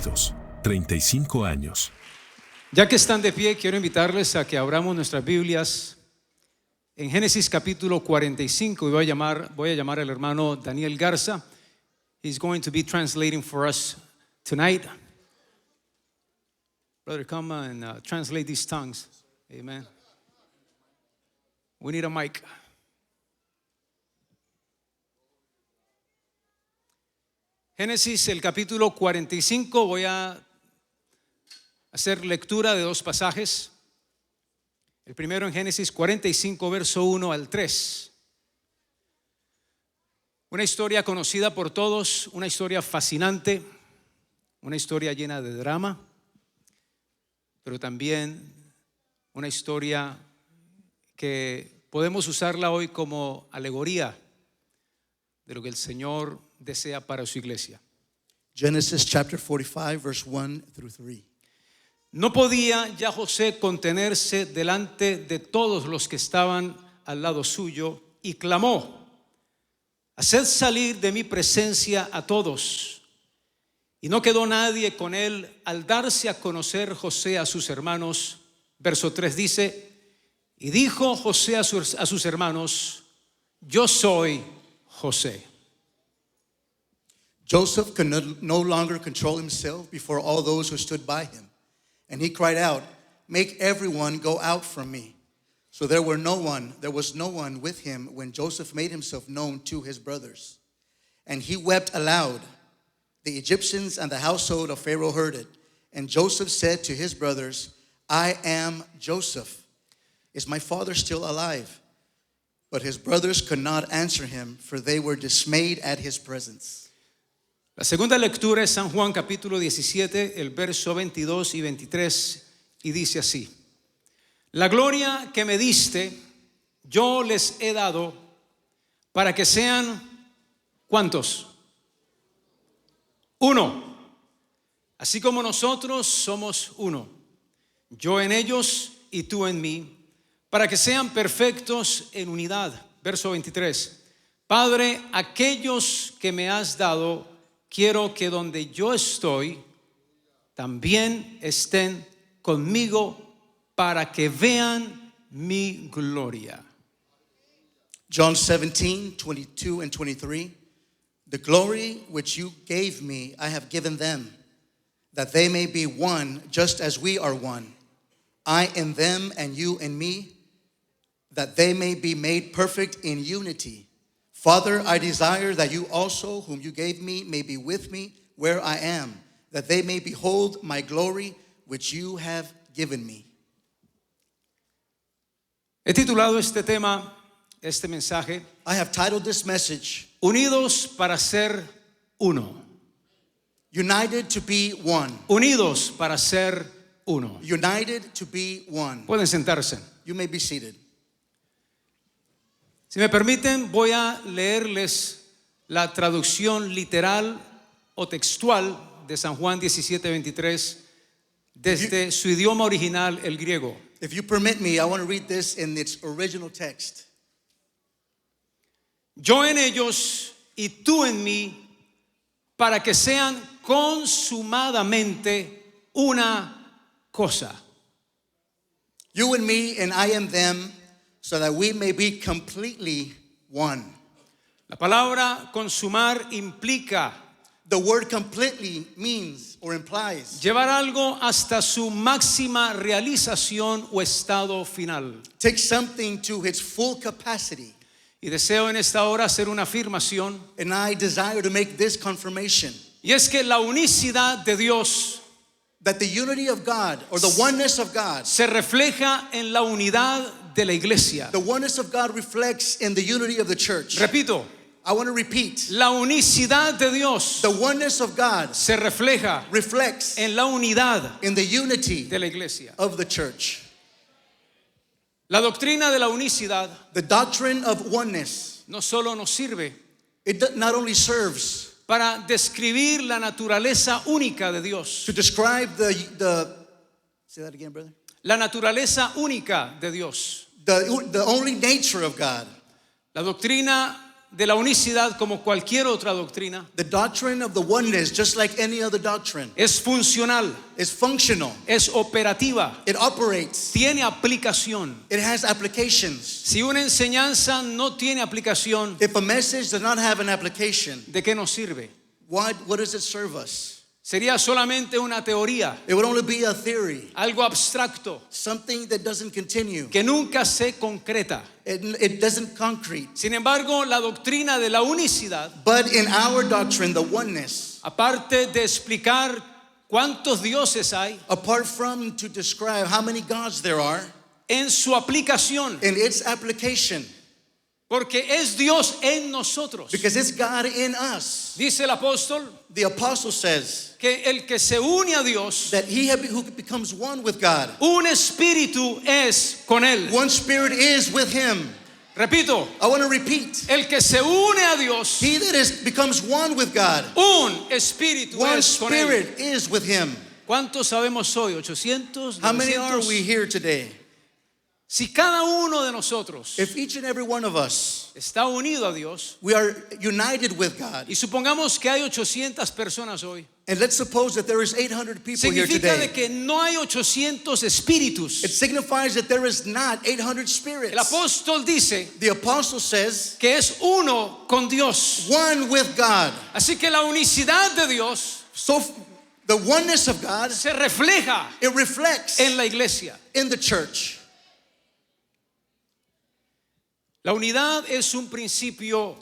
Unidos, 35 años. Ya que están de pie, quiero invitarles a que abramos nuestras Biblias en Génesis capítulo 45 y voy a llamar al hermano Daniel Garza. He's going to be translating for us tonight. Brother, come and translate these tongues. Amen. We need a mic. Génesis, el capítulo 45, voy a hacer lectura de dos pasajes. El primero en Génesis 45, verso 1 al 3. Una historia conocida por todos, una historia fascinante, una historia llena de drama, pero también una historia que podemos usarla hoy como alegoría de lo que el Señor desea para su iglesia. Genesis chapter 45, verse 1 through 3. No podía ya José contenerse delante de todos los que estaban al lado suyo y clamó: haced salir de mi presencia a todos. Y no quedó nadie con él al darse a conocer José a sus hermanos. Verso 3 dice: y dijo José a sus hermanos: yo soy José. Joseph could no longer control himself before all those who stood by him. And he cried out, make everyone go out from me. So there was no one with him when Joseph made himself known to his brothers. And he wept aloud. The Egyptians and the household of Pharaoh heard it. And Joseph said to his brothers, I am Joseph. Is my father still alive? But his brothers could not answer him, for they were dismayed at his presence. La segunda lectura es San Juan capítulo 17, el verso 22 y 23, y dice así: la gloria que me diste, yo les he dado para que sean, ¿cuántos? Uno, así como nosotros somos uno, yo en ellos y tú en mí, para que sean perfectos en unidad. Verso 23, Padre, aquellos que me has dado, quiero que donde yo estoy, también estén conmigo para que vean mi gloria. John 17, 22 and 23. The glory which you gave me, I have given them, that they may be one, just as we are one. I in them and you in me, that they may be made perfect in unity. Father, I desire that you also, whom you gave me, may be with me where I am, that they may behold my glory, which you have given me. He titulado este mensaje, I have titled this message, Unidos para ser uno. United to be one. Unidos para ser uno. United to be one. Pueden sentarse. You may be seated. Si me permiten, voy a leerles la traducción literal o textual de San Juan 17:23 desde su idioma original, el griego. If you permit me, I want to read this in its original text. Yo en ellos y tú en mí, para que sean consumadamente una cosa. You and me and I and them, so that we may be completely one. La palabra consumar implica The word completely means or implies llevar algo hasta su máxima realización o estado final. take something to its full capacity. Y deseo en esta hora hacer una afirmación, And I desire to make this confirmation, y es que la unicidad de Dios that the unity of God, or the oneness of God, se refleja en la unidad de la iglesia. the oneness of God reflects in the unity of the church. Repito, I want to repeat, la unicidad de Dios the oneness of God se refleja reflects en la unidad in the unity de la iglesia. of the church. La doctrina de la unicidad The doctrine of oneness, no solo nos sirve it not only serves para describir la naturaleza única de Dios, to describe the say that again, brother. la naturaleza única de Dios. The only nature of God. La doctrina de la unicidad, como cualquier otra doctrina, The doctrine of the oneness, just like any other doctrine, es funcional, is functional. es operativa, It operates. tiene aplicación. It has applications. Si una enseñanza no tiene aplicación, If a message does not have an application, ¿de qué nos sirve? what does it serve us? Sería solamente una teoría, It would only be a theory, algo abstracto, something that doesn't continue. que nunca se concreta. It doesn't concrete. Sin embargo, la doctrina de la unicidad, But in our doctrine, the oneness, aparte de explicar cuántos dioses hay, apart from to describe how many gods there are, en su aplicación, in its application, porque es Dios en nosotros. because it's God in us. Dice el apóstol The apostle says que el que se une a Dios, that who becomes one with God, un espíritu es con él. one spirit is with him. Repito, I want to repeat. el que se une a Dios, He that becomes one with God, un espíritu one es con él. spirit is with him. ¿Cuántos sabemos hoy? 800, How many are 900. we here today? Si cada uno de nosotros If each and every one of us, está unido a Dios, we are united with God, y supongamos que hay 800 personas hoy, and let's suppose that there is 800 people here significa today. de que no hay 800 espíritus. It signifies that there is not 800 El spirits. apóstol dice The apostle says, que es uno con Dios. one with God. Así que la unicidad de Dios So the oneness of God, se refleja it reflects en la iglesia. in the church. La unidad es un principio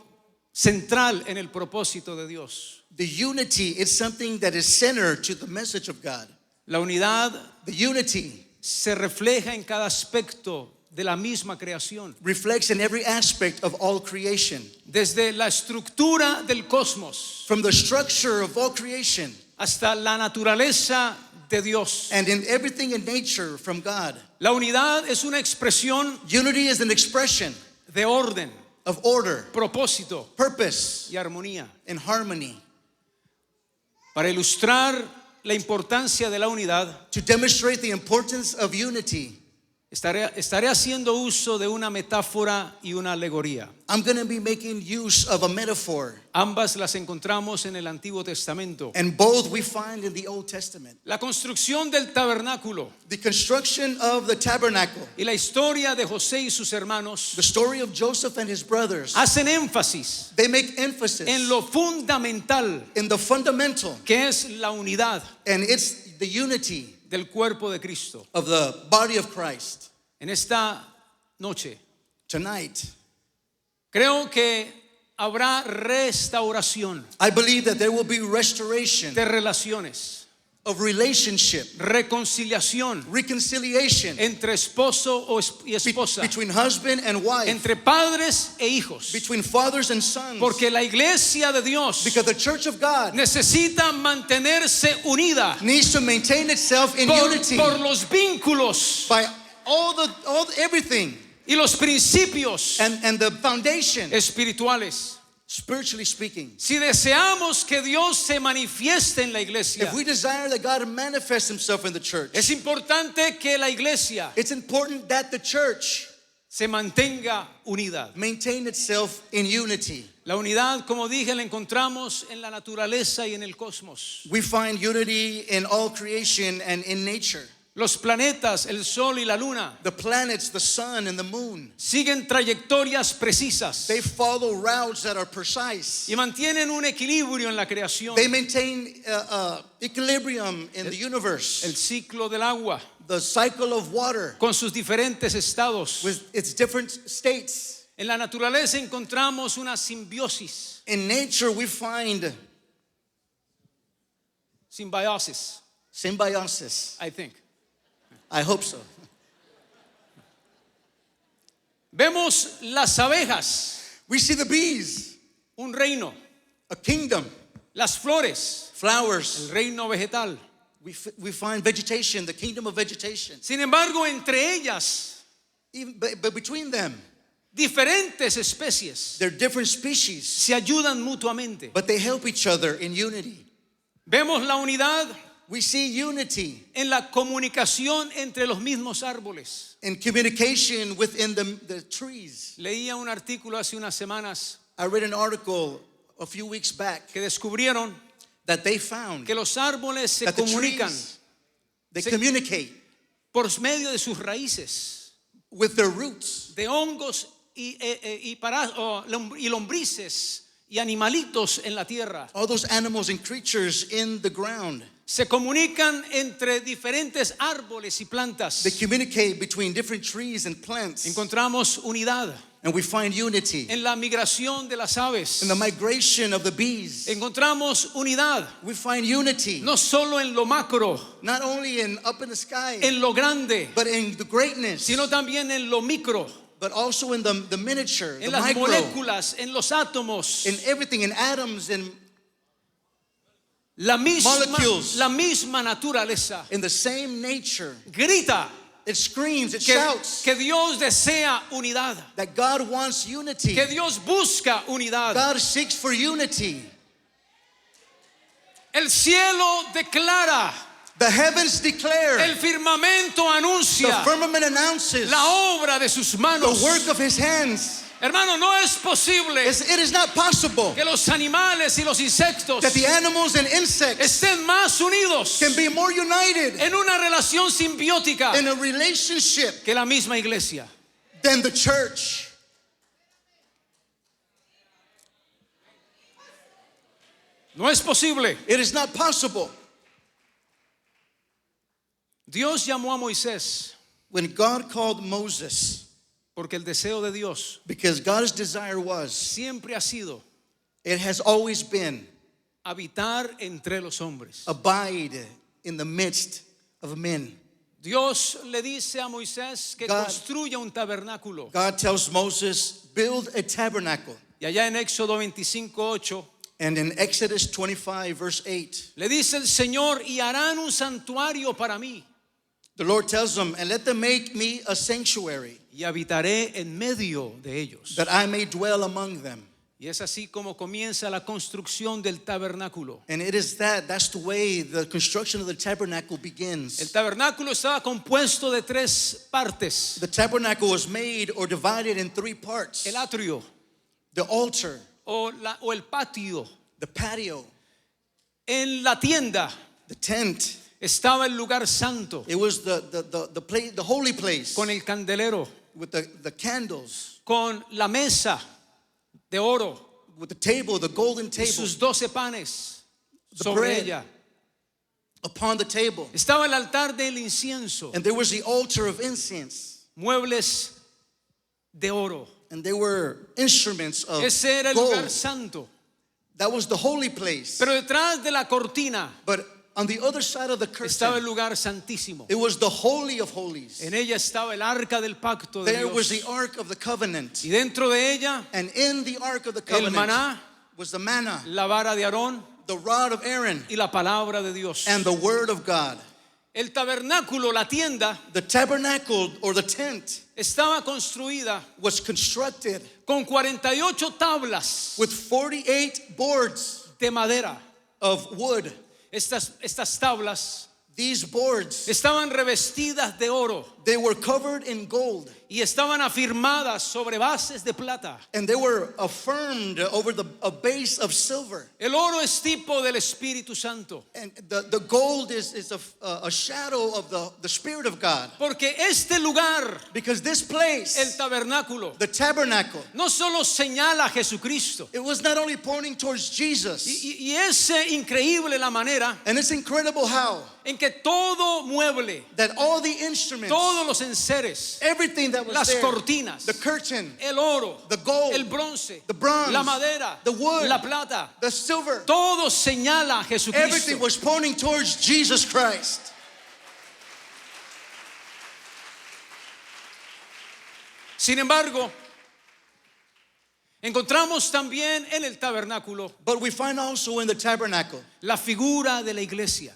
central en el propósito de Dios. The unity is something that is centered to the message of God. La unidad The unity se refleja en cada aspecto de la misma creación. reflects in every aspect of all creation. Desde la estructura del cosmos From the structure of all creation hasta la naturaleza de Dios. and in everything in nature from God. La unidad es una expresión Unity is an expression de orden, of order, propósito purpose, y armonía. and harmony. Para ilustrar la importancia de la unidad, To demonstrate the importance of unity, estaré haciendo uso de una metáfora y una alegoría. I'm going to be making use of a metaphor, Ambas las encontramos en el Antiguo Testamento. and both we find in the Old Testament. La construcción del tabernáculo The construction of the tabernacle, y la historia de José y sus hermanos the story of Joseph and his brothers, hacen énfasis they make emphasis en lo fundamental in the fundamental, que es la unidad and it's the unity del cuerpo de Cristo. of the body of Christ. En esta noche Tonight, creo que habrá restauración I believe that there will be restoration de relaciones, of relationship, reconciliación reconciliation entre esposo y esposa, between husband and wife, entre padres e hijos, between fathers and sons, porque la iglesia de Dios because the church of God necesita mantenerse unida needs to maintain itself in unity por los vínculos by everything y los principios and the foundation, espirituales. spiritually speaking. Si deseamos que Dios se manifieste en la iglesia, If we desire that God manifest himself in the church, es importante que la iglesia it's important that the church se mantenga unida. maintain itself in unity. La unidad, como dije, la encontramos en la naturaleza y en el cosmos. We find unity in all creation and in nature. Los planetas, el sol y la luna, The planets, the sun, and the moon, siguen trayectorias precisas they follow routes that are precise. y mantienen un equilibrio en la creación. They maintain equilibrium in the universe. El ciclo del agua, The cycle of water con sus diferentes estados. with its different states. En la naturaleza encontramos una simbiosis, In nature, we find simbiosis, symbiosis. I think. I hope so. Vemos las abejas, We see the bees, un reino, a kingdom, las flores, flowers. el reino vegetal. We find vegetation, the kingdom of vegetation. Sin embargo, entre ellas, But between them, diferentes especies they're different species, se ayudan mutuamente. but they help each other in unity. Vemos la unidad We see unity en la comunicación entre los mismos árboles. in communication within the trees. Leía un artículo hace unas semanas I read an article a few weeks back que descubrieron that they found que los árboles se that the comunican trees, they Se- communicate por medio de sus raíces, with their roots. de hongos y lombrices y animalitos en la tierra. All those animals and creatures in the ground, Se comunican entre diferentes árboles y plantas. they communicate between different trees and plants. Encontramos unidad And we find unity en la migración de las aves. in the migration of the bees. Encontramos unidad We find unity no solo en lo macro, not only in up in the sky, en lo grande, but in the greatness, sino también en lo micro, but also in the miniature, the en las micro, moléculas, en los átomos. in everything, in atoms, and La molecules. misma naturaleza in the same nature. grita It screams, it shouts que Dios desea unidad, that God wants unity. que Dios busca unidad. God seeks for unity. El cielo declara, The heavens declare, el firmamento the anuncia firmament announces la obra de sus manos. the work of his hands. Hermano, no es posible It is not possible que los animales y los insectos that the animals and insects estén más unidos can be more united en una relación simbiótica in a relationship que la misma iglesia. than the church. No es posible. It is not possible. Dios llamó a Moisés When God called Moses, porque el deseo de Dios because God's desire was, siempre ha sido it has always been, habitar entre los hombres. abide in the midst of men. Dios le dice a Moisés que God- construya un tabernáculo. God tells Moses, build a tabernacle. Y allá en Éxodo 25:8 And in Exodus 25, verse 8, le dice el Señor, y harán un santuario para mí, the Lord tells them, and let them make me a sanctuary, y habitaré en medio de ellos. that I may dwell among them. Y es así como comienza la construcción del tabernáculo. And it is that's the way the construction of the tabernacle El begins. tabernáculo estaba compuesto de 3 partes. The tabernacle was made or divided in 3 parts. El atrio The altar, o el patio. the patio, En la tienda the tent. estaba el lugar santo It was the place, the holy place, con el candelero, with the candles, con la mesa de oro with the table, the golden y table. sus 12 panes The sobre bread. ella. Upon the table. Estaba el altar del incienso, And there was the altar of incense. muebles de oro. And there were instruments of Ese era el lugar gold. santo. That was the holy place. Pero detrás de la cortina But on the other side of the estaba el curtain, lugar santísimo. it was the holy of holies. En ella estaba el arca del pacto de There was Dios. the ark of the covenant. Y dentro de ella, And in the ark of the el covenant maná, was the manna, la vara de Aarón the rod of Aaron, y la palabra de Dios. and the word of God. El tabernáculo, la tienda, The tabernacle or the tent estaba construida was constructed con 48 tablas with 48 boards de madera. of wood. Estas tablas These boards, estaban revestidas de oro they were covered in gold, y estaban afirmadas sobre bases de plata. and they were affirmed over a base of silver. El oro es tipo del Espíritu Santo, And the gold is a shadow of the Spirit of God. porque este lugar, Because this el place, tabernáculo, the tabernacle, no solo señala a Jesucristo. it was not only pointing towards Jesus. Y es increíble la manera And it's incredible how en que todo mueble, that all the instruments, todos los enseres, everything that was las there, cortinas, the curtain, el oro, the gold, el bronce, the bronze, la madera, the wood, la plata, the silver, todo señala a Jesucristo. everything was pointing towards Jesus Christ. Sin embargo, encontramos también en el tabernáculo But we find also in the tabernacle la figura de la iglesia.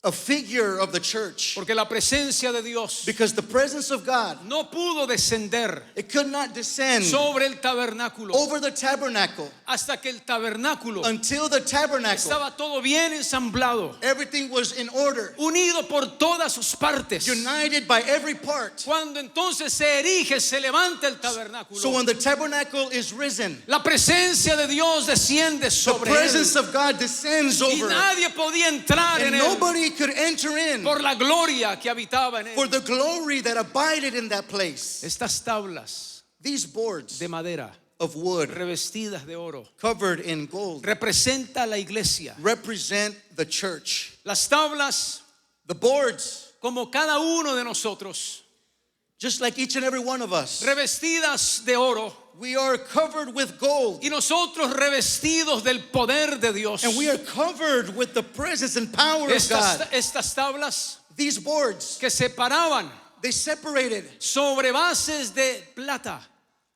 a figure of the church. Porque la presencia de Dios Because the presence of God, no pudo descender it could not descend sobre el tabernáculo over the tabernacle hasta que el tabernáculo until the tabernacle, estaba todo bien ensamblado, everything was in order, unido por todas sus partes. united by every part. Cuando entonces se erige, se levanta el tabernáculo, So when the tabernacle is risen, la presencia de Dios desciende the sobre presence él of God descends y over it. nadie podía entrar en And él nobody could enter in por la gloria que habitaba en for él. the glory that abided in that place. Estas tablas These boards de madera of wood revestidas de oro covered in gold representa a la iglesia. represent the church. Las tablas, The boards, como cada uno de nosotros, just like each and every one of us, revestidas de oro, we are covered with gold. y nosotros revestidos del poder de Dios. And we are covered with the presence and power of God. Estas tablas These boards, que se paraban they separated. sobre bases de plata.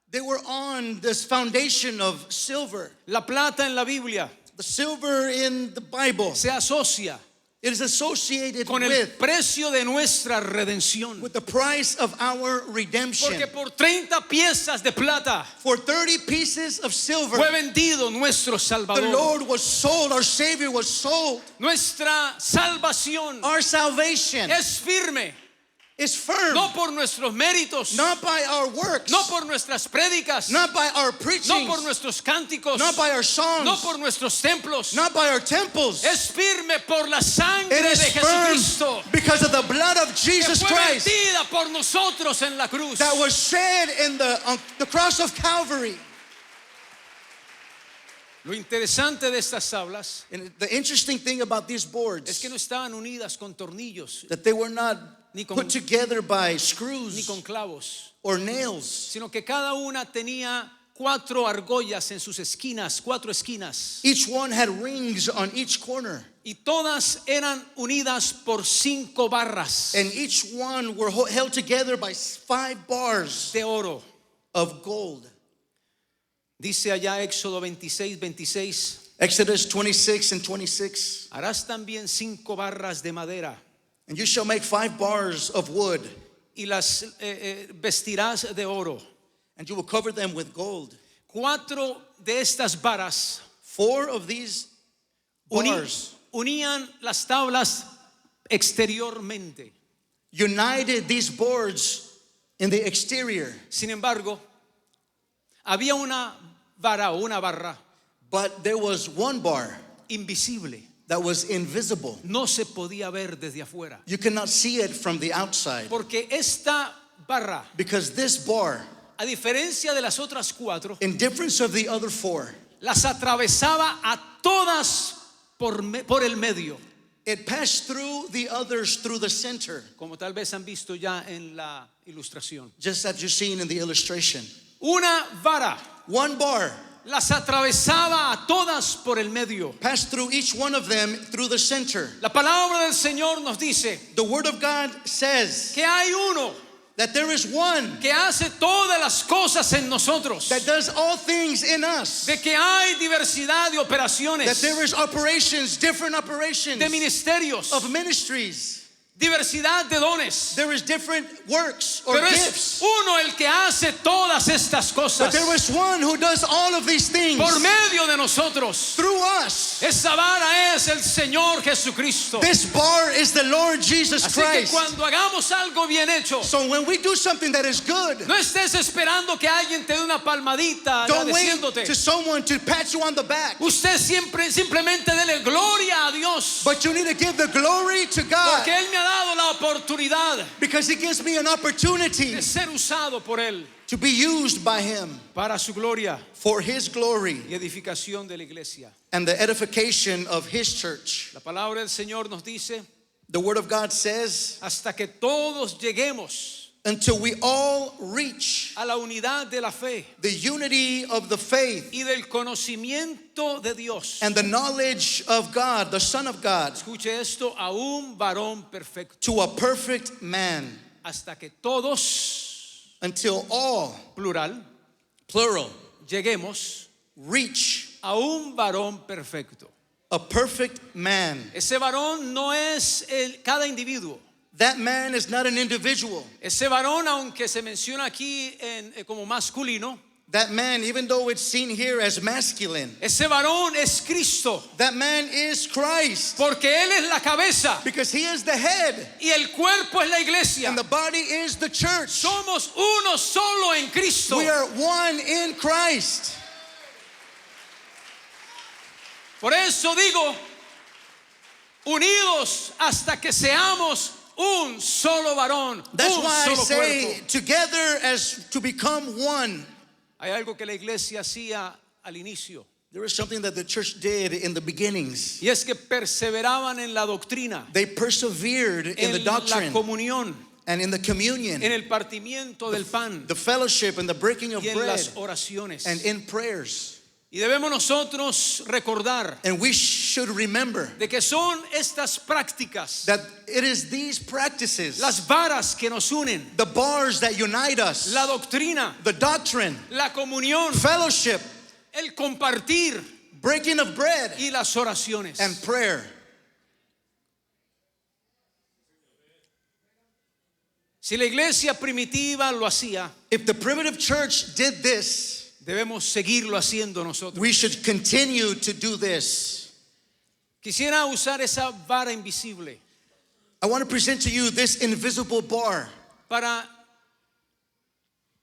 They were on this foundation of silver. La plata en la Biblia The silver in the Bible, se asocia it is associated con el with precio de nuestra redención. the price of our redemption. Porque por 30 piezas de plata For 30 pieces of silver, fue vendido nuestro the Salvador. Lord was sold, our Savior was sold. Nuestra salvación Our salvation es firme, is firm, no por nuestros méritos, not by our works, no por nuestras prédicas, not by our no preaching, por nuestros cánticos, not by our songs, no por nuestros templos. not by our temples. Es firme por la sangre It de is Jesucristo, firm because of the blood of que Jesus fue Christ vertida por nosotros en la cruz. that was shed in on the cross of Calvary. Lo interesante de estas tablas And the interesting thing about these es boards, que no estaban unidas con tornillos that they were not Ni con- put together by ni screws con clavos, or nails, sino que cada una tenía 4 argollas en sus esquinas, 4 esquinas, each one had rings on each corner, y todas eran unidas por 5 barras and each one were held together by 5 bars de oro. of gold. Dice allá Éxodo 26, 26, Exodus 26 and 26. harás también 5 barras de madera And you shall make 5 bars of wood, y las vestirás de oro. and you will cover them with gold. 4 de estas varas 4 of these bars unían las tablas exteriormente. united these boards in the exterior, Sin embargo, había una vara o una barra but there was one bar invisible. that was invisible. No se podía ver desde afuera. You cannot see it from the outside, Porque esta barra, because this bar, a diferencia de las otras 4, in difference of the other 4, las atravesaba a todas por el medio. it passed through the others through the center, Como tal vez han visto ya en la ilustración. just as you've seen in the illustration. Una vara One bar las atravesaba a todas por el medio. passed through each one of them through the center. La palabra del Señor nos dice The word of God says que hay uno that there is one que hace todas las cosas en nosotros, that does all things in us, de que hay diversidad de that operaciones, there is operations, different operations de ministerios, of ministries, diversidad de dones. there is different works or Pero es gifts, uno el que hace todas estas but cosas there is one who does all of these things por medio de nosotros. through us. Esa vara es el Señor Jesucristo. This bar is the Lord Jesus Así que Christ. cuando hagamos algo bien hecho, So when we do something that is good, no estés esperando que alguien te dé una palmadita don't wait agradeciéndote. to someone to pat you on the back, Usted simplemente dele gloria a Dios, but you need to give the glory to God, porque Él me ha dado la oportunidad because He gives me an opportunity de ser usado por Él to be used by Him para su gloria for His glory y edificación de la iglesia. and the edification of His church. La palabra del Señor nos dice, The Word of God says, hasta que todos lleguemos until we all reach a la unidad de la fe the unity of the faith y del conocimiento de Dios. and the knowledge of God, the Son of God, Escuche esto, a un varón perfecto, to a perfect man, hasta que todos, until all, plural, plural, lleguemos reach a un varón perfecto. a perfect man. Ese varón no es cada individuo. That man is not an individual. Ese varón, aunque se menciona aquí como masculino, That man, even though it's seen here as masculine, ese varón es Cristo, that man is Christ. porque Él es la cabeza Because he is the head y el cuerpo es la iglesia. and the body is the church. Somos uno solo en Cristo. We are one in Christ. Por eso digo, unidos hasta que seamos un solo varón, That's un why I solo say cuerpo. together as to become one. Hay algo que la iglesia hacía al inicio, There is something that the church did in the beginnings. y es que perseveraban en la doctrina, They persevered in the en la doctrine comunión, and in the communion, en el partimiento del pan the fellowship and the breaking of y en bread las oraciones. and in prayers. Y debemos nosotros recordar And we should remember de que son estas prácticas that it is these practices, las varas que nos unen, the bars that unite us, la doctrina, the doctrine, la comunión, fellowship, el compartir breaking of bread, y las oraciones. and prayer. Si la iglesia primitiva lo hacía, If the primitive church did this, debemos seguirlo haciendo nosotros. we should continue to do this. Quisiera usar esa vara invisible I want to present to you this invisible bar para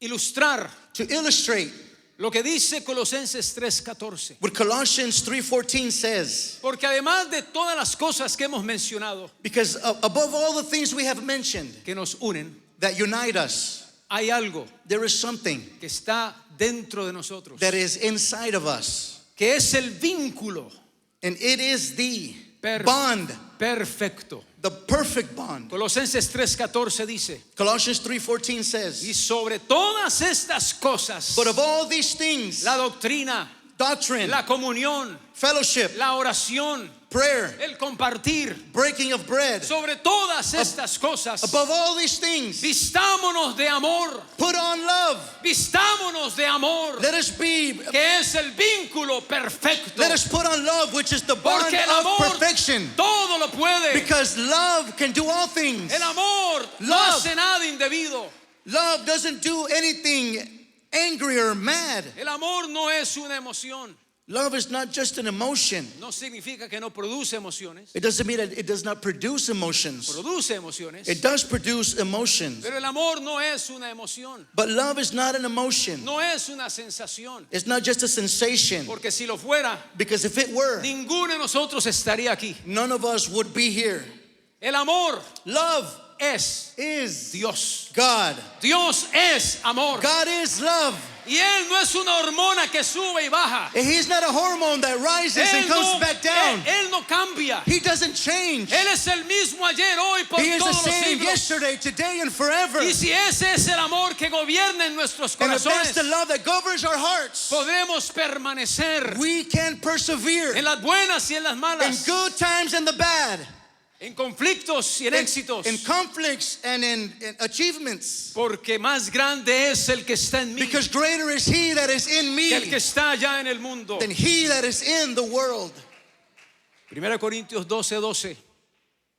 ilustrar to illustrate lo que dice Colosenses 3:14. what Colossians 3:14 says. Porque además de todas las cosas que hemos mencionado Because above all the things we have mentioned que nos unen, that unite us, hay algo there is something que está dentro de nosotros, that is inside of us. que es el vínculo And it is the bond, perfecto. the perfect bond. Colosenses 3:14 dice, Colossians 3:14 y says, sobre todas estas cosas, but of all these things, la doctrina, doctrine, la comunión, fellowship, la oración, prayer, el compartir, breaking of bread, sobre todas estas cosas, above all these things, vistámonos de amor, put on love. vistámonos de amor, Let us be, que es el vínculo perfecto. let us put on love, which is the bond Porque el of amor perfection. todo lo puede. Because love can do all things. El amor no Love. hace nada indebido. Love doesn't do anything angry or mad. El amor no es una emoción. Love is not just an emotion. No significa que no produce emociones. It doesn't mean that it does not produce emotions. Produce emociones. It does produce emotions. Pero el amor no es una emoción. But love is not an emotion. No es una sensación. It's not just a sensation. Porque si lo fuera, Because if it were, ninguno de nosotros estaría aquí. none of us would be here. El amor Love es is Dios. God. Dios es amor. God is love. Y Él no es una hormona que sube y baja. And He's not a hormone that rises and comes back down. Él no cambia. He doesn't change. Él es el mismo ayer, hoy, por He is the todos los same siglos. yesterday, today, and forever. Y si ese es el amor que gobierna en nuestros And if that's corazones, the love that governs our hearts, podremos permanecer we can persevere en las buenas y en las in malas, good times and the bad, en conflictos y en éxitos, in conflicts and in achievements. porque más grande es el que está en mí Because greater is He that is in que el que me está allá en el mundo. than he that is in the world. 1 Corintios 12:12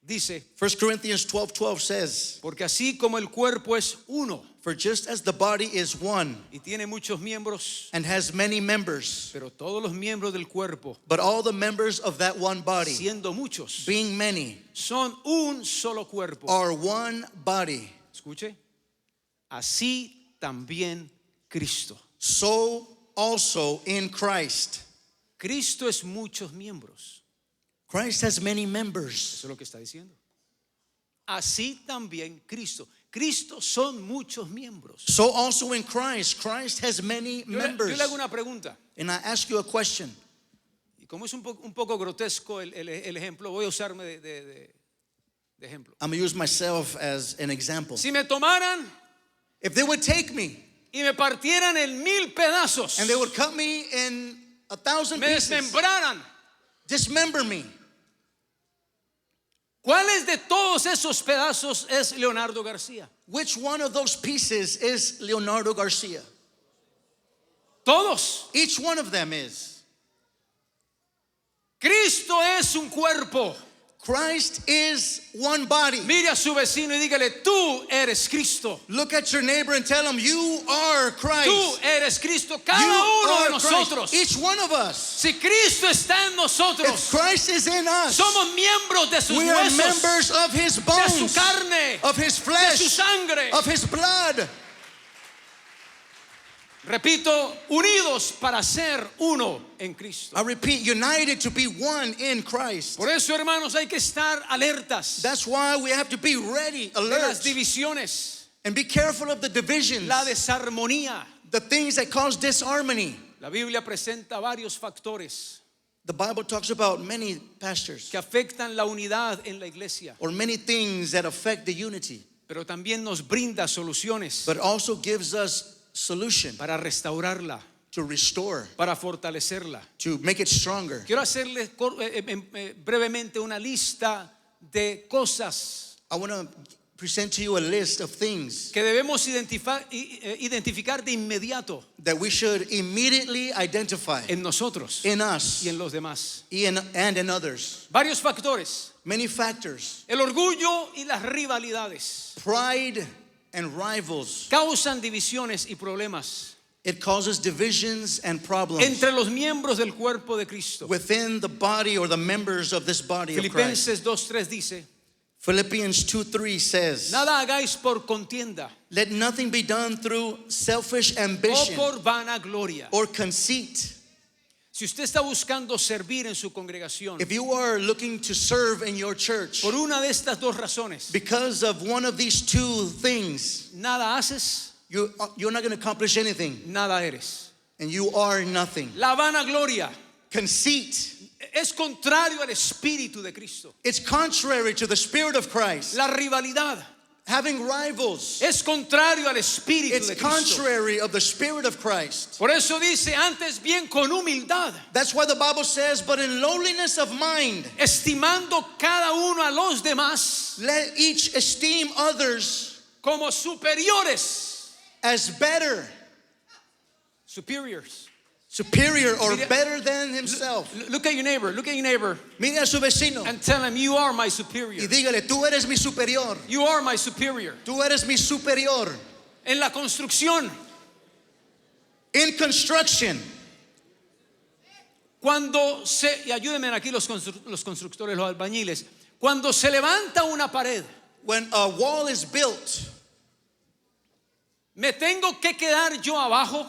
dice, 1 Corinthians 12:12 says, porque así como el cuerpo es uno for just as the body is one y tiene muchos miembros, and has many members, pero todos los miembros del cuerpo, but all the members of that one body, siendo muchos, being many, son un solo cuerpo. are one body, Escuche, así también Cristo. so also in Christ. Cristo es muchos miembros. Christ has many members. Eso es lo que está diciendo. Así también Cristo. Cristo son muchos miembros. So also in Christ, Christ has many Yo members. le hago una pregunta. And I ask you a question. Y como es un poco grotesco el ejemplo, voy a usarme de ejemplo. I'm going to use myself as an example. Si me tomaran If they would take me y me partieran en 1000 pedazos, and they would cut me in 1,000 me pieces, desmembraran, dismember me, ¿cuáles de todos esos pedazos es Leonardo García? which one of those pieces is Leonardo Garcia? Todos. Each one of them is. Cristo es un cuerpo. Christ is one body. Mire a su vecino y dígale, tú eres Cristo. Look at your neighbor and tell him, you are Christ. Tú eres Cristo. Cada You uno de are nosotros. Christ. Each one of us. Si Cristo está en If nosotros, Christ is in us, somos miembros de sus we are huesos, members of his de su bones, carne, of his de su flesh, sangre. of his blood. Repito, unidos para ser uno en Cristo. I repeat, united to be one in Christ. Por eso, hermanos, hay que estar alertas That's why we have to be ready, de las alert, divisiones, and be careful of the divisions, la desarmonía. the things that cause disharmony. La Biblia presenta varios factores The Bible talks about many pastors que afectan la unidad en la iglesia, or many things that affect the unity, pero también nos brinda soluciones but also gives us solution para restaurarla, to restore, para fortalecerla. to make it stronger. Quiero hacerles brevemente una lista de cosas I want to present to you a list of things que debemos identificar de inmediato that we should immediately identify en nosotros in us y en los demás. and in others. Varios factores: Many factors. el orgullo y las rivalidades Pride and rivals. causan divisiones y problemas It causes divisions and problems entre los miembros del cuerpo de Cristo. within the body or the members of this body of Christ. Filipenses 2:3 dice: Philippians 2:3 says, nada hagáis por contienda let nothing be done through selfish o ambition por vanagloria. or conceit. Si usted está buscando servir en su congregación If you are looking to serve in your church por una de estas dos razones, because of one of these two things, nada haces, you're not going to accomplish anything, nada eres. and you are nothing. La vanagloria Conceit, es contrario al espíritu de Cristo. it's contrary to the Spirit of Christ. La rivalidad Having rivals, es contrario al espíritu it's de Cristo. contrary of the Spirit of Christ. Por eso dice, antes bien con humildad, That's why the Bible says, but in lowliness of mind, estimando cada uno a los demás let each esteem others como superiores, as better, superiors. superior, or Mira- better than himself. Look at your neighbor, Mire a su vecino and tell him, you are my y superior. dígale, tú eres mi superior. You are my superior. Tú eres mi superior. En la construcción, In construction, y ayúdenme aquí los constructores, los albañiles, cuando se levanta una pared, when a wall is built, ¿me tengo que quedar yo abajo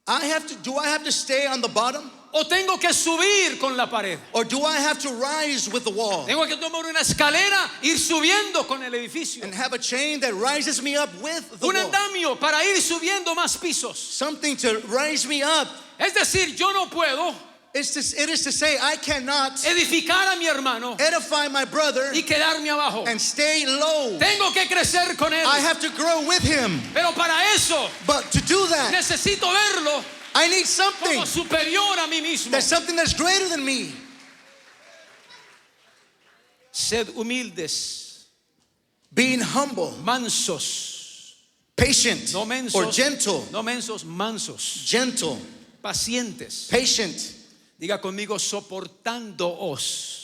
do I have to stay on the bottom? o tengo que subir con la pared? Or do I have to rise with the wall Tengo que tomar una escalera, ir subiendo con el edificio. and have a chain that rises me up with the Un wall? andamio para ir subiendo más pisos. Something to rise me up. Es decir, yo no puedo It is to say, I cannot edificar a mi hermano edify my brother y quedarme abajo. and stay low. Tengo que crecer con él. I have to grow with him. Pero para eso But to do that, necesito verlo I need something. como superior a mí mismo. There's something that's greater than me. Sed humildes, Being humble, mansos, patient, no mensos, or gentle. no mensos, mansos, Gentle, pacientes. patient, Diga conmigo, soportándoos.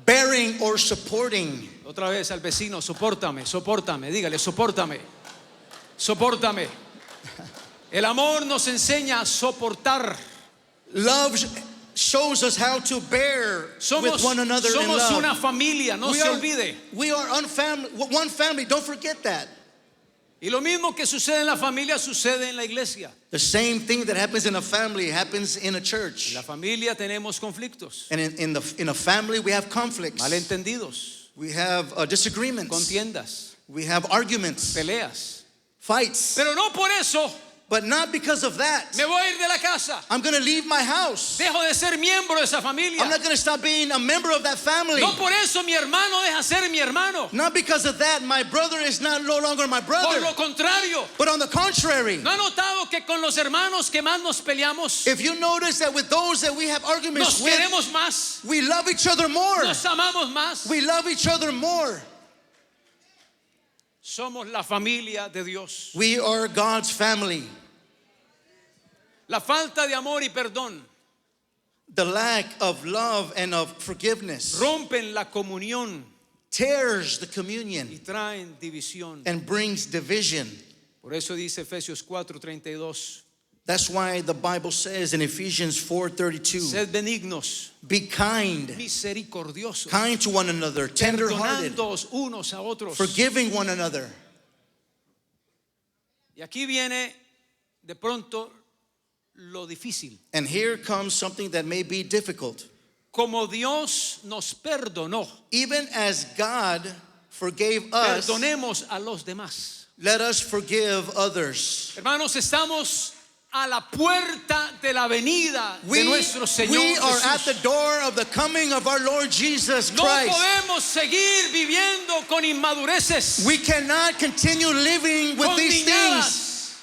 bearing or supporting. Otra vez al vecino, sopórtame, dígale, sopórtame. El amor nos enseña a soportar. Love shows us how to bear with one another in Somos love. una familia, no se olvide. We are one family. Don't forget that. Y lo mismo que sucede en la familia sucede en la iglesia. The same thing that happens in a family happens in a church. En la familia tenemos conflictos, And in a family, we have conflicts. malentendidos, We have disagreements. contiendas, We have arguments, peleas. fights. Pero no por eso But not because of that. me voy a ir de la casa. I'm going to leave my house. Dejo de ser miembro de esa familia. I'm not going to stop being a member of that family. No por eso mi hermano deja ser mi hermano. Not because of that, my brother is no longer my Por brother. lo contrario, But on the contrary, ¿no ha notado que con los hermanos que más nos peleamos if you notice that with those that we have arguments nos with, queremos más? we love each other more. Nos amamos más. We love each other more. Somos la familia de Dios. We are God's family. La falta de amor y perdón the lack of love and of forgiveness rompen la comunión tears the y communion traen división. and brings division. Por eso dice Efesios 4:32, That's why the Bible says in Ephesians 4:32, sed benignos, be kind, misericordiosos, kind to one another, tender-hearted, perdonándoos unos a otros. forgiving one another. Y aquí viene de pronto lo difícil. And here comes something that may be difficult. Como Dios nos perdonó, Even as God forgave us, perdonemos a los demás. let us forgive others. Hermanos, estamos a la puerta de la venida de nuestro Señor we are at Jesús. the door of the coming of our Lord Jesus No Christ. podemos seguir viviendo con inmadureces, We cannot continue living with con these things. niñadas,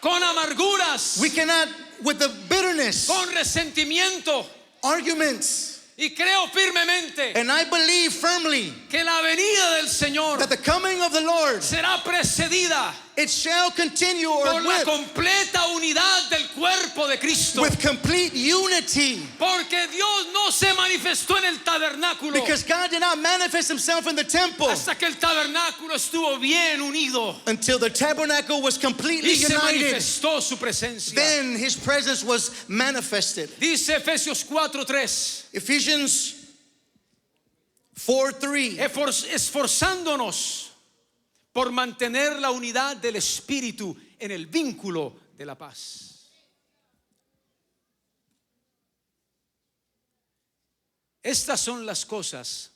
con amarguras, We cannot with the bitterness, con resentimiento. arguments. Y creo firmemente And I believe firmly que la venida del Señor that the coming of the Lord, será precedida it shall continue or por la with completa unidad del cuerpo de Cristo. complete unity. Porque Dios no se manifestó en el tabernáculo Because God did not manifest himself in the temple hasta que el tabernáculo estuvo bien unido until the tabernacle was completely y se united. manifestó su presencia. Then his presence was manifested. Dice Efesios 4:3, Ephesians 4:3. esforzándonos por mantener la unidad del Espíritu en el vínculo de la paz. Estas son las cosas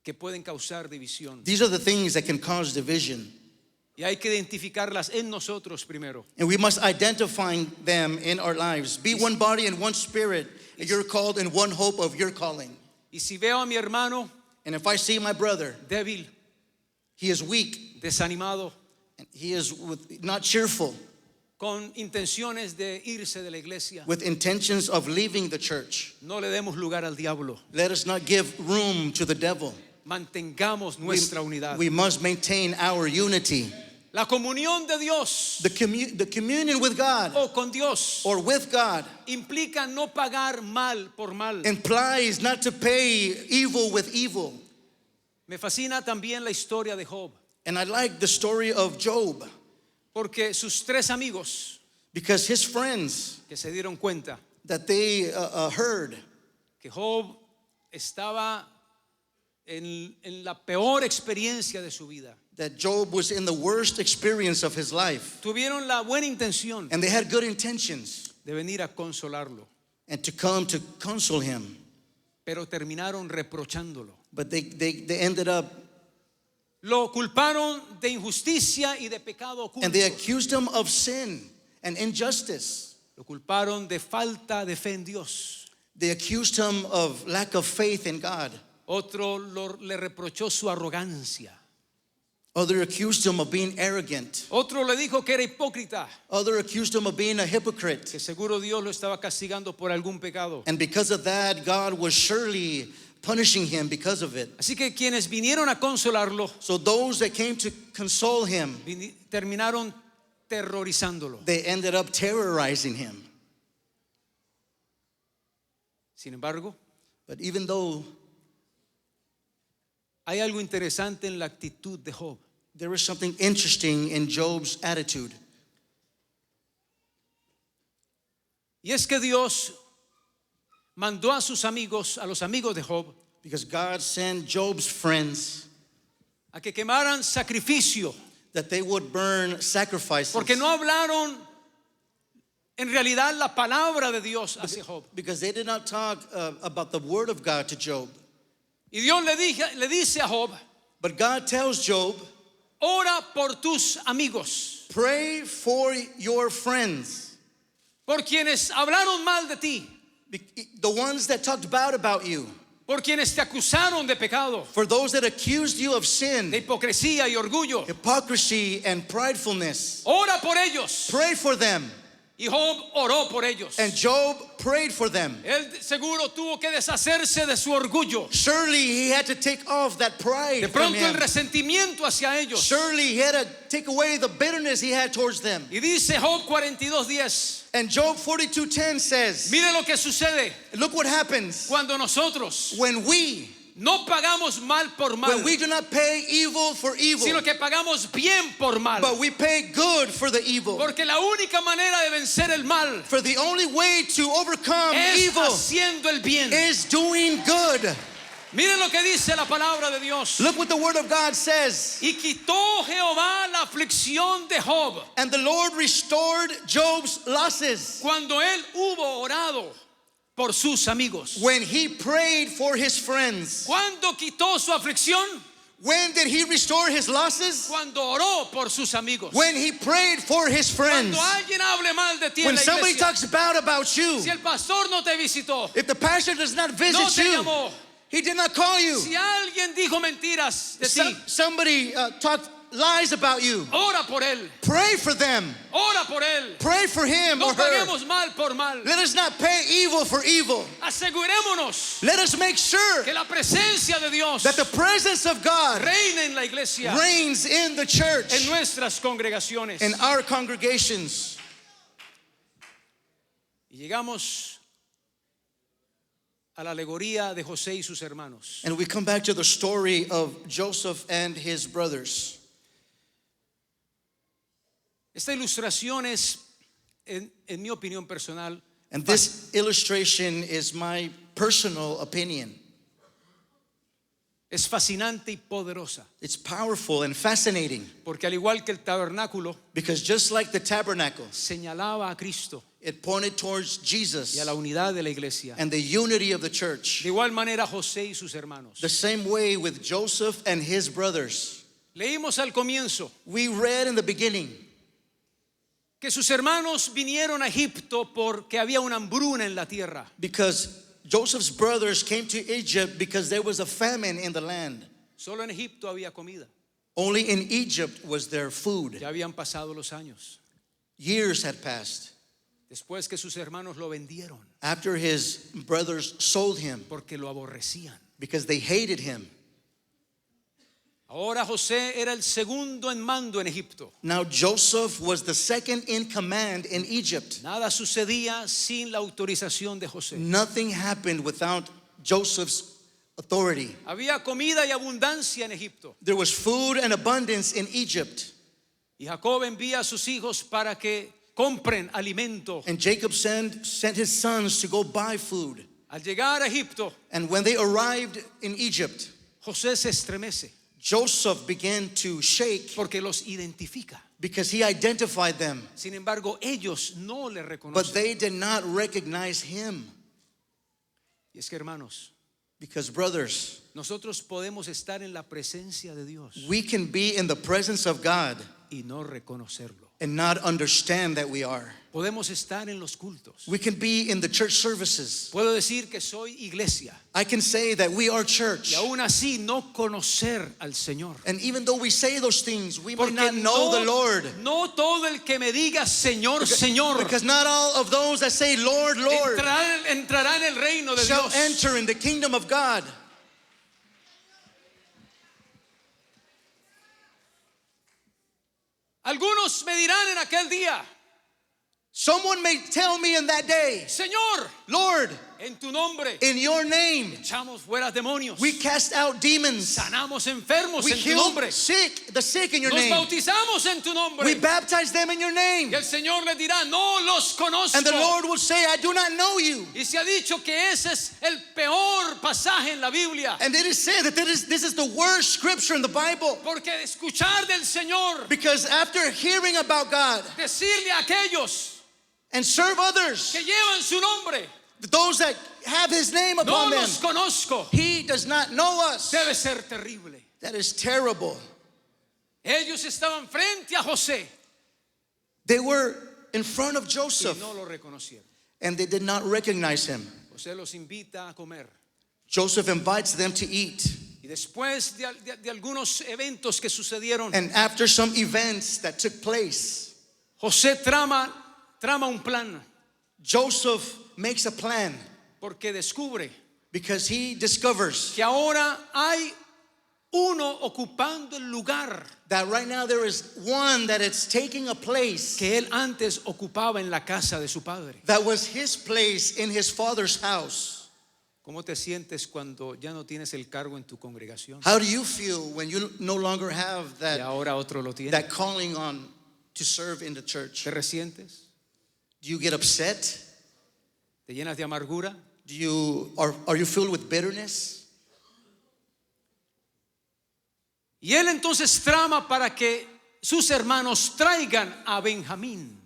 que pueden causar división These are the things that can cause division. y hay que identificarlas en nosotros primero. And we must identify them in our lives. Be one body and one spirit. You're called in one hope of your calling. Y si veo a mi hermano And if I see my brother, débil, he is weak, desanimado, and he is not cheerful, con intenciones de irse de la iglesia, with intentions of leaving the church, no le demos lugar al diablo. let us not give room to the devil. Mantengamos nuestra unidad. We must maintain our unity. La comunión de Dios The communion with God o con Dios or with God implica no pagar mal por mal. implies not to pay evil with evil. Me fascina también la historia de Job, And I like the story of Job porque sus tres amigos because his friends que se dieron cuenta that they heard que Job estaba en la peor experiencia de su vida, that Job was in the worst experience of his life, tuvieron la buena intención and they had good intentions de venir a consolarlo, and to come to console him, pero terminaron reprochándolo. but they ended up Lo culparon de injusticia y de pecado oculto. and they accused him of sin and injustice. Lo culparon de falta de fe en Dios. They accused him of lack of faith in God. Otro le reprochó su arrogancia. Other accused him of being arrogant. Otro le dijo que era hipócrita, Other accused him of being a hypocrite. que seguro Dios lo estaba castigando por algún pecado. And because of that, God was surely punishing him because of it. Así que quienes vinieron a consolarlo So those that came to console him, terminaron terrorizándolo. they ended up terrorizing him. Sin embargo, But even though hay algo interesante en la actitud de Job. there is something interesting in Job's attitude, Y es que Dios mandó a sus amigos, a los amigos de Job, because God sent Job's friends a que quemaran sacrificio, that they would burn sacrifices. porque no hablaron en realidad la palabra de Dios hacia Job. Because they did not talk about the word of God to Job. Y Dios le dice a Job, But God tells Job, ora por tus amigos, pray for your friends, por quienes hablaron mal de ti, the ones that talked bad about you, por quienes te acusaron de pecado, for those that accused you of de sin, hipocresía y orgullo. hypocrisy, and pridefulness. Ora por ellos Pray for them. Y Job oró por ellos. And Job prayed for them. Él seguro tuvo que deshacerse de su orgullo. Surely he had to take off that pride De from pronto el him. resentimiento hacia ellos. Surely he had to take away the bitterness he had towards them. Y dice Job 42:10. And Job 42:10 says, Mire lo que sucede look what happens cuando nosotros when we no pagamos mal por mal, do not pay evil for evil, sino que pagamos bien por mal. but we pay good for the evil. Porque la única manera de vencer el mal For the only way to overcome es evil haciendo el bien. is doing good. Miren lo que dice la palabra de Dios. Look what the word of God says. Y quitó Jehová la aflicción de Job And the Lord restored Job's losses cuando él hubo orado por sus amigos. when he prayed for his friends. ¿Cuándo quitó su aflicción? When did he restore his losses? Cuando oró por sus amigos. When he prayed for his friends. Cuando alguien hable mal de ti en When la somebody iglesia, talks bad about you, si el pastor no te visitó, if the pastor does not no visit te you, llamó, he did not call you. si alguien dijo mentiras de ti, Somebody talked lies about you. ora por él, Pray for them. ora por él. Pray for him No or her. paguemos mal por mal. Let us not pay evil for evil. Asegurémonos Let us make sure que la presencia de Dios that the presence of God reina en la iglesia, reigns in the church, en nuestras congregaciones. in our congregations. Y llegamos a la alegoría de José y sus hermanos. And we come back to the story of Joseph and his brothers. Esta ilustración es, en mi opinión personal, And this illustration is my personal opinion. es fascinante y poderosa, It's powerful and fascinating porque al igual que el tabernáculo because just like the tabernacle, señalaba a Cristo it pointed towards Jesus y a la unidad de la iglesia. and the unity of the church. De igual manera José y sus hermanos. The same way with Joseph and his brothers. Leímos al comienzo We read in the beginning que sus hermanos vinieron a Egipto porque había una hambruna en la tierra. because Joseph's brothers came to Egypt because there was a famine in the land. Solo en Egipto había comida. Only in Egypt was there food. Ya habían pasado los años. Years had passed Después que sus hermanos lo vendieron after his brothers sold him porque lo aborrecían. because they hated him. Ahora José era el segundo en mando en Egipto. Now Joseph was the second in command in Egypt. Nada sucedía sin la autorización de José. Nothing happened without Joseph's authority. Había comida y abundancia en Egipto. There was food and abundance in Egypt. Y Jacob envía a sus hijos para que compren alimento. And Jacob sent his sons to go buy food. Al llegar a Egipto, And when they arrived in Egypt, José se estremece Joseph began to shake porque los identifica. because he identified them, Sin embargo, ellos no le but reconocen. they did not recognize him. Y es que, hermanos, Because brothers, nosotros podemos estar en la presencia de Dios we can be in the presence of God y no reconocerlo. and not understand that we are. Podemos estar en los cultos. We can be in the church services. Puedo decir que soy iglesia I can say that we are church. y aún así no conocer al Señor. And even though we say those things, we may Porque not know the Lord. no todo el que me diga Señor, Señor, Because not all of those that say Lord, Lord entrará en el reino de shall Dios. enter in the kingdom of God. Algunos me dirán en aquel día, Someone may tell me in that day, Señor, Lord, en tu nombre in your name, echamos fuera demonios, we cast out demons. sanamos enfermos We en tu heal nombre, the sick in your nos name. bautizamos en tu nombre. We baptize them in your name. Y el Señor le dirá, no los conozco. And the Lord will say, I do not know you. Y se ha dicho que ese es el peor pasaje en la Biblia. And it is said that this is the worst scripture in the Bible. Porque escuchar del Señor, Because after hearing about God decirle a aquellos and serve others, que llevan su nombre, those that have his name no upon them, los conozco, he does not know us. debe ser terrible. That is terrible. Ellos estaban frente a José They were in front of y Joseph no lo reconocieron. and they did not recognize him. José los invita a comer. Joseph invites them to eat. Y después de algunos eventos que sucedieron, And after some events that took place, José trama trama un plan Joseph makes a plan porque descubre because he discovers que ahora hay uno ocupando el lugar that right now there is one that is taking a place que él antes ocupaba en la casa de su padre. that was his place in his father's house. ¿Cómo te sientes cuando ya no tienes el cargo en tu congregación How do you feel when you no longer have y that, ahora otro lo tiene? that calling on to serve in the church? ¿Te resientes? Do you get upset? ¿Te llenas de amargura? Are you filled with bitterness? Y él entonces trama para que sus hermanos traigan a Benjamín.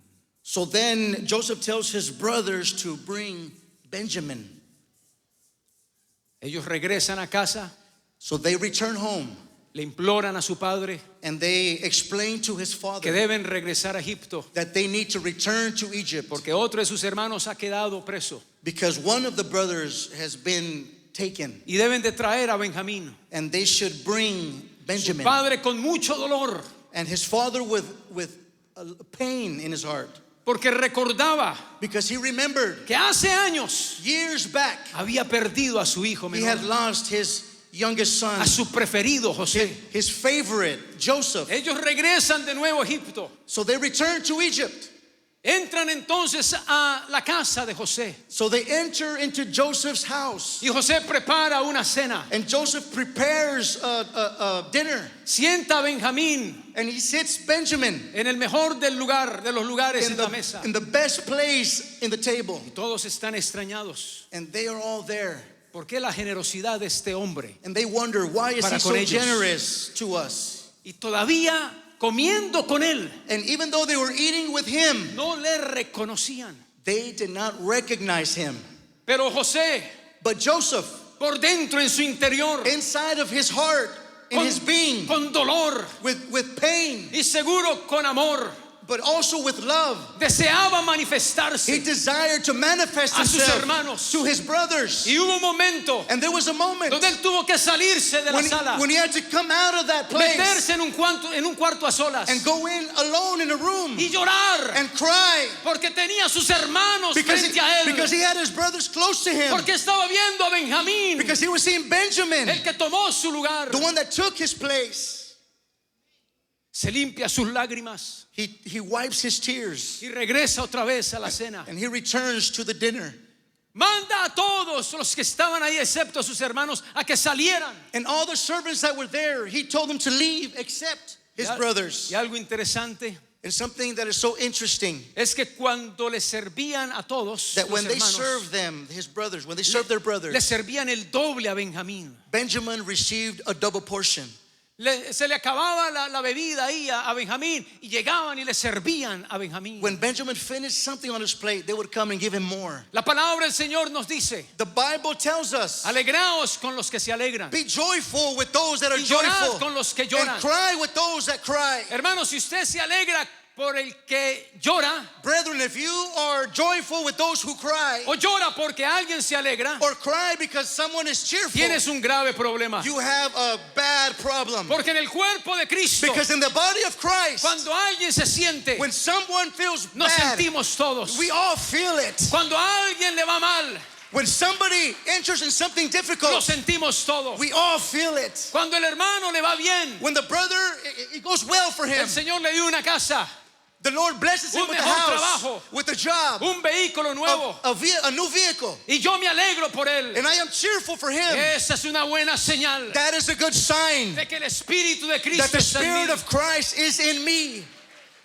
So then Joseph tells his brothers to bring Benjamin. Ellos regresan a casa, So they return home le imploran a su padre and they explain to his que father deben regresar a Egipto that they need to return to Egypt porque otro de sus hermanos ha quedado preso because one of the brothers has been taken y deben de traer a Benjamín. and they should bring Su Benjamin. padre con mucho dolor And his father with pain in his heart porque recordaba because he remembered que hace años years back había perdido a su hijo he had menor, lost his youngest son, a su preferido José. his favorite, Joseph. Ellos regresan de nuevo a Egipto. So they return to Egypt. Entran entonces a la casa de José So they enter into Joseph's house. y José prepara una cena. And Joseph prepares a dinner. Sienta a Benjamín And he sits Benjamin en el mejor de los lugares en la mesa. in the best place in the table. Todos están extrañados. And they are all there. ¿Por qué la generosidad de este hombre? And they wonder, why is Para he so con ellos. generous to us? Y todavía comiendo con él, And even though they were eating with him, no le reconocían. they did not recognize him. Pero José, But Joseph, por dentro en su interior, inside of his heart, in his being, con dolor with pain, y seguro con amor, but also with love, deseaba he manifestarse desired to manifest a sus himself hermanos. to his brothers. Y hubo un momento And there was a moment donde él tuvo que salirse de la sala, when he had to come out of that place meterse en un cuarto a solas and go in alone in a room y llorar and cry porque tenía a sus hermanos because frente a él, he had his brothers close to him, porque estaba viendo a Benjamín, because he was seeing Benjamin, el que tomó su lugar. the one that took his place. Se limpia sus lágrimas He wipes his tears y regresa otra vez a la cena. and he returns to the dinner. Manda a todos los que estaban ahí, excepto a sus hermanos, a que salieran. And all the servants that were there, he told them to leave except his brothers. Y algo interesante And something that is so interesting, es que cuando les servían a todos that when los they hermanos, served them, his brothers, when they served their les brothers, servían el doble a Benjamín. Benjamin received a double portion. Se le acababa la bebida ahí a Benjamín y llegaban y le servían a Benjamín. When Benjamin finished something on his plate, they would come and give him more. La palabra del Señor nos dice: The Bible tells us, alegraos con los que se alegran be joyful with those that are y llorad joyful, con los que lloran. and cry with those that cry. Hermanos, si usted se alegra por el que llora, Brethren, if you are joyful with those who cry, o llora porque alguien se alegra, or cry because someone is cheerful, tienes un grave problema. you have a bad problem. Porque en el cuerpo de Cristo, Because in the body of Christ, cuando alguien se siente, when someone feels nos bad, sentimos todos. we all feel it. Cuando a alguien le va mal, When somebody enters in something lo difficult, sentimos todos. we all feel it. Cuando el hermano le va bien, When the brother, it goes well for him, el Señor le dio una casa, the Lord blesses him un with a mejor house, trabajo, with a job, un vehículo nuevo, a new vehicle. y yo me alegro por él. And I am cheerful for him. Esa es una buena señal That is a good sign de que el Espíritu de that Cristo the está en Spirit mí. of Christ is in me.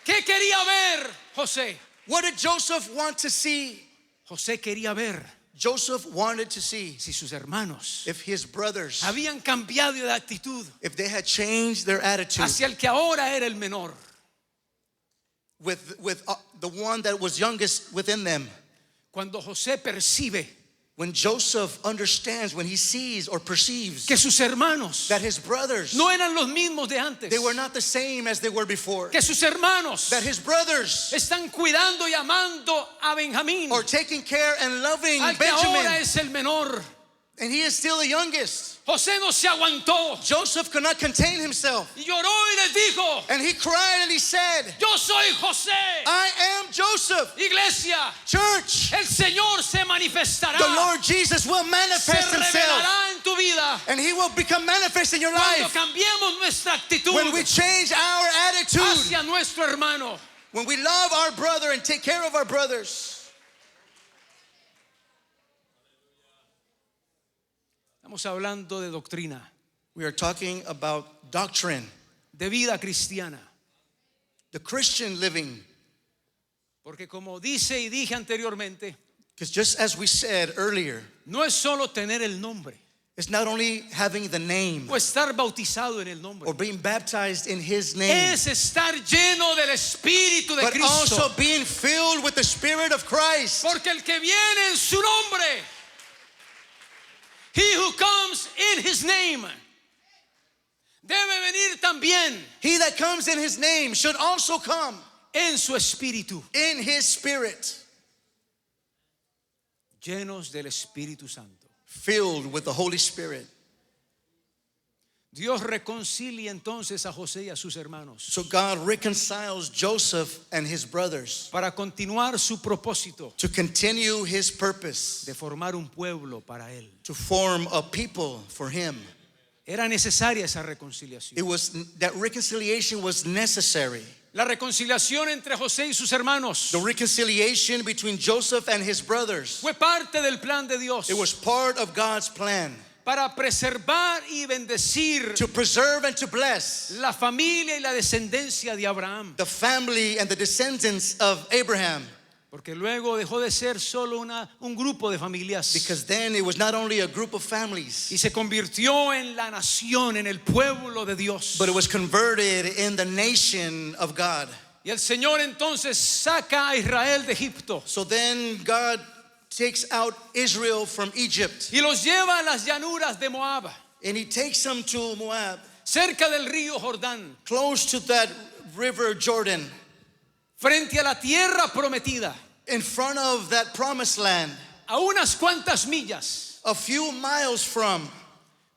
¿Qué quería ver José? What did Joseph want to see? José quería ver Joseph wanted to see si sus hermanos if his brothers, habían cambiado de actitud if they had changed their attitude hacia el que ahora era el menor. with the one that was youngest within them. Cuando José percibe When Joseph understands, when he sees or perceives que sus hermanos that his brothers, no eran los mismos de antes, they were not the same as they were before, que sus hermanos that his brothers están cuidando y amando a Benjamín, are taking care and loving al que ahora Benjamin, es el menor, and he is still the youngest. José no se aguantó Joseph could not contain himself. y lloró y les dijo, And he cried and he said, yo soy José. I am Joseph. Iglesia, Church, el Señor se manifestará, the Lord Jesus will se manifest himself. revelará en tu vida And he will become manifest in your cuando life. cambiemos nuestra actitud When we change our attitude. hacia nuestro hermano. When we love our brother and take care of our brothers. Estamos hablando de doctrina, We are talking about doctrine, de vida cristiana. the Christian living. Porque como dice y dije anteriormente, Because just as we said earlier, no es solo tener el nombre it's not only having the name o estar bautizado en el nombre, or being baptized in his name, es estar lleno del Espíritu de but Cristo. also being filled with the Spirit of Christ. Porque el que viene en su nombre, he who comes in his name, debe venir también He that comes in his name should also come en su espíritu, in his spirit, llenos del Espíritu Santo. filled with the Holy Spirit. Dios reconcilia entonces a José y a sus hermanos So God reconciles Joseph and his brothers para continuar su propósito to continue his purpose, de formar un pueblo para él. to form a people for him. Era necesaria esa reconciliación. It was that reconciliation was necessary. La reconciliación entre José y sus hermanos The reconciliation between Joseph and his brothers. fue parte del plan de Dios It was part of God's plan para preservar y bendecir to preserve and to bless la familia y la descendencia de Abraham. the family and the descendants of Abraham. Porque luego dejó de ser solo un grupo de familias Because then it was not only a group of families, y se convirtió en la nación, en el pueblo de Dios. but it was converted in the nation of God. Y el Señor entonces saca a Israel de Egipto So then God takes out Israel from Egypt y los lleva a las llanuras de Moab, and he takes them to Moab, cerca del río Jordán, close to that river Jordan, frente a la tierra prometida, in front of that promised land, a unas cuantas millas. a few miles from.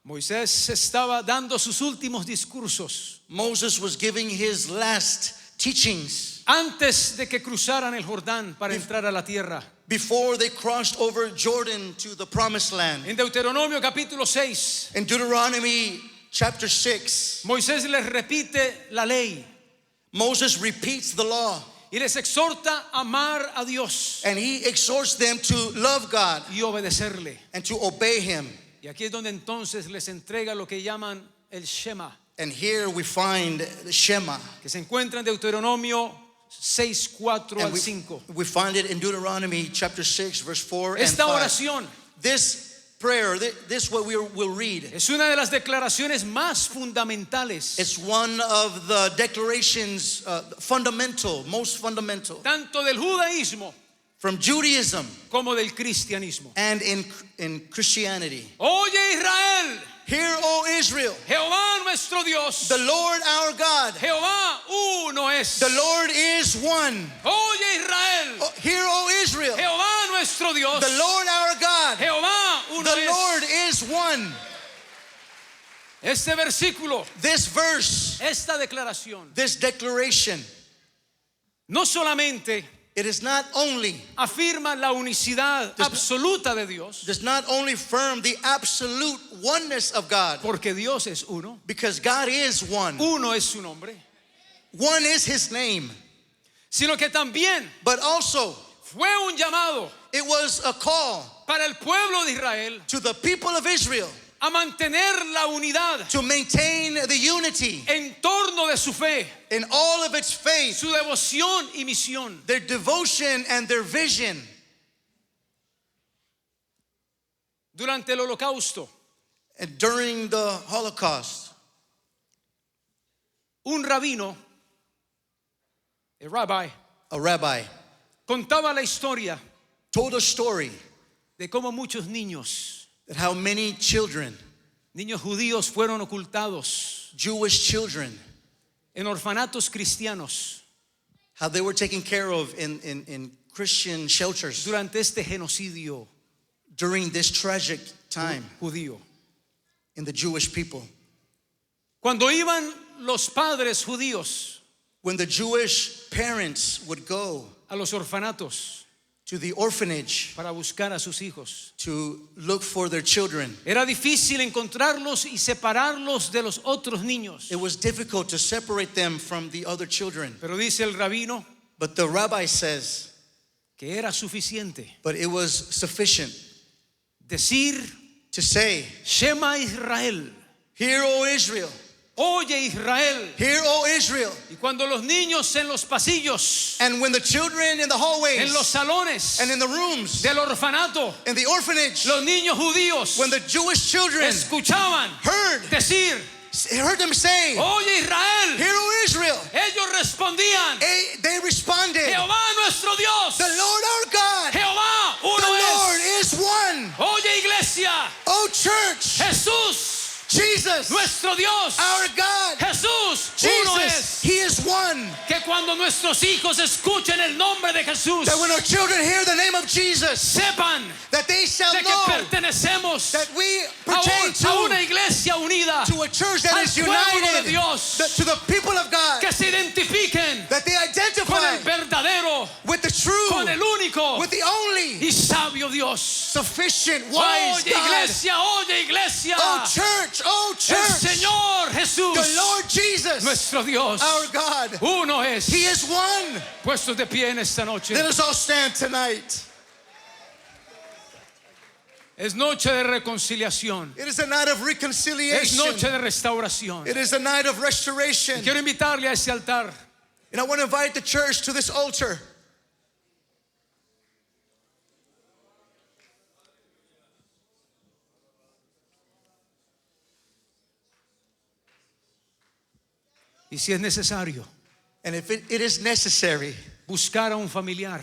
Moisés estaba dando sus últimos discursos Moses was giving his last teachings antes de que cruzaran el Jordán para entrar a la tierra. before they crossed over Jordan to the promised land. En Deuteronomio capítulo 6, In Deuteronomy chapter 6, Moisés les repite la ley Moses repeats the law y les exhorta a amar a Dios and he exhorts them to love God y obedecerle. and to obey him. Y aquí es donde entonces les entrega lo que llaman el Shema, And here we find the Shema. que se encuentra en Deuteronomio 6, 4 And al 5. we find it in Deuteronomy chapter 6, verse 4 and Esta 5. oración This prayer, this what we'll read. es una de las declaraciones más fundamentales, It's one of the declarations, most fundamental, tanto del judaísmo from Judaism como del cristianismo. and in Christianity. Oye Israel, Hear, O Israel, Jehová nuestro Dios, the Lord our God, Jehová uno es. the Lord is one. Oye Israel, Hear, O Israel, Jehová nuestro Dios, the Lord our God, Jehová uno the es. Lord is one. Este versículo, This verse, esta declaración, this declaration, no solamente it is not only afirma la unicidad absoluta de Dios, does not only affirm the absolute oneness of God, porque Dios es uno, because God is one. uno es su nombre, One is his name, sino que también but also fue un llamado it was a call para el pueblo de Israel to the people of Israel a mantener la unidad to maintain the unity en torno de su fe, in all of its faith, su devoción y misión. their devotion and their vision. Durante el holocausto, And during the Holocaust, un rabino, a rabbi, a rabbi contaba la historia told a story de cómo muchos niños, that how many children, niños judíos, fueron ocultados Jewish children, en orfanatos cristianos how they were taken care of in Christian shelters durante este genocidio during this tragic time. judío. in the Jewish people. Cuando iban los padres judíos When the Jewish parents would go a los orfanatos to the orphanage para buscar a sus hijos, to look for their children, era difícil encontrarlos y separarlos de los otros niños. it was difficult to separate them from the other children. Pero dice el rabino But the rabbi says, que era suficiente but it was sufficient decir: to say, Shema Israel, Hear, O Israel, oye Israel. hear, O Israel. Y cuando los niños en los pasillos, And when the children in the hallways en los salones and in the rooms, del orfanato, in the orphanage, los niños judíos when the Jewish children escuchaban heard them say, oye Israel, Hear, O Israel, ellos respondían: they responded, Jehová nuestro Dios, the Lord our God, Jehová the uno Lord es. is one. Oye iglesia, O church, Jesús Jesus, nuestro Dios, our God, Jesús uno Jesus, es. He is one. Que cuando nuestros hijos escuchen el nombre de Jesús, That when our children hear the name of Jesus, sepan that they shall de que know pertenecemos that we a pertain una iglesia unida, to a church that al is pueblo de united, Dios, to the people of God, que se identifiquen that they con identify el verdadero, with the true, con el único with the only y sabio Dios. sufficient, wise Oye God. iglesia, oye iglesia, Oh church, oh el church, Señor Jesús, the Lord Jesus, nuestro Dios, our God, uno es. He is one. Puestos de pie en esta noche. Let us all stand tonight. Es noche de reconciliación. It is a night of Es reconciliation. noche de restauración. It is a night of restoration. Quiero invitarle a ese altar. And I want to invite the church to this altar. Y si es necesario, And if it is necessary buscar a un familiar.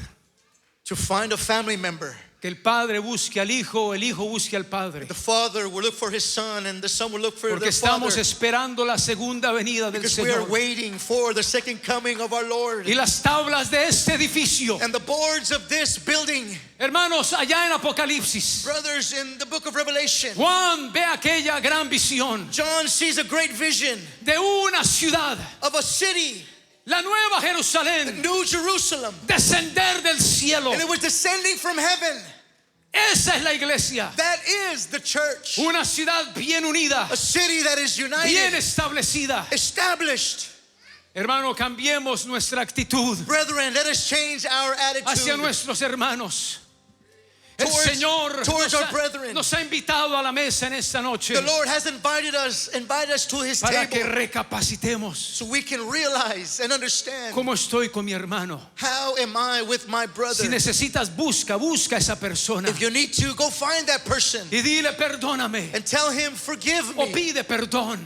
to find a family member, Que el padre busque al hijo, el hijo busque al padre. the father will look for his son and the son will look for Porque their father. estamos esperando la segunda venida del Because we are Señor. waiting for the second coming of our Lord. Y las tablas de este edificio, And the boards of this building, hermanos, allá en Apocalipsis, brothers, in the book of Revelation, Juan ve aquella gran visión John sees a great vision de una ciudad, of a city, la nueva the Jerusalén, New Jerusalem, descender del cielo. and it was descending from heaven. Esa es la iglesia. That is the church, Una ciudad bien unida, a city that is bien united, establecida. established. Hermano, cambiemos nuestra actitud Brethren, let us change our hacia attitude nuestros hermanos. El towards Señor our brethren. nos ha invitado a la mesa en esta noche The Lord has invited us to His para que table recapacitemos. so we can realize and understand, ¿Cómo estoy con mi hermano? how am I with my brother? Si necesitas, busca a esa persona If you need to, go find that person y dile perdóname and tell him, forgive o me. pide perdón.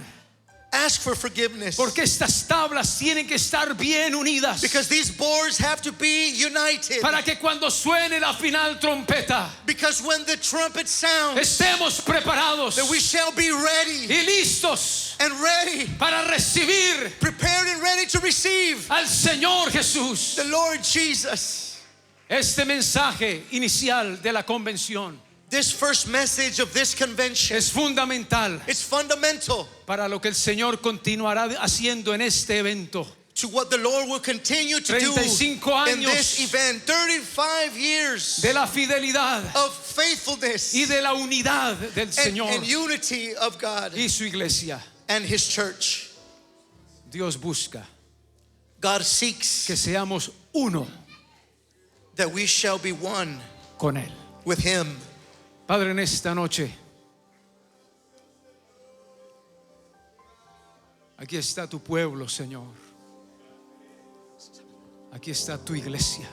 Ask for forgiveness. Porque estas tablas tienen que estar bien unidas Because these boards have to be united. para que cuando suene la final trompeta Because when the trumpet sounds, estemos preparados that we shall be ready y listos and ready, para recibir prepared and ready to receive al Señor Jesús. the Lord Jesus. Este mensaje inicial de la convención This first message of this convention es fundamental is fundamental para lo que el Señor continuará haciendo en este evento. to what the Lord will continue to do 35 in this años event. 35 years De la fidelidad of faithfulness y de la unidad del Señor and unity of God y su iglesia. and His church. Dios busca God seeks que seamos uno that we shall be one con Él. with Him. Padre, en esta noche, aquí está tu pueblo, Señor. Aquí está tu iglesia.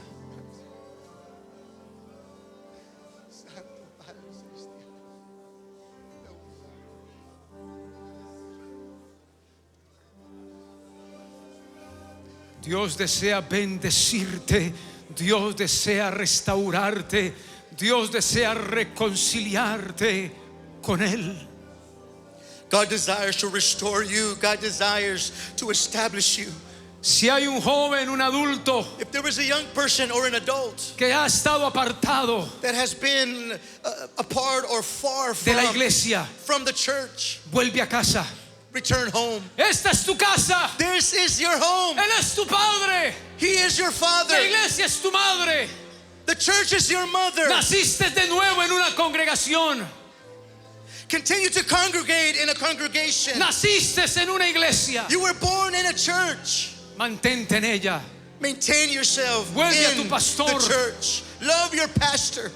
Dios desea bendecirte, Dios desea restaurarte, Dios desea reconciliarte con Él. God desires to restore you. God desires to establish you. Si hay un joven, un adulto if there is a young person or an adult que ha estado apartado that has been apart or far de la from, iglesia, from the church, vuelve a casa. return home. Esta es tu casa. This is your home. Él es tu padre. He is your father. La iglesia es tu madre. The church is your mother. Naciste de nuevo en una congregación. Continue to congregate in a congregation. Naciste en una iglesia. You were born in a church. Mantente en ella. Maintain yourself Vuelve a in tu pastor. the church. Love your pastor.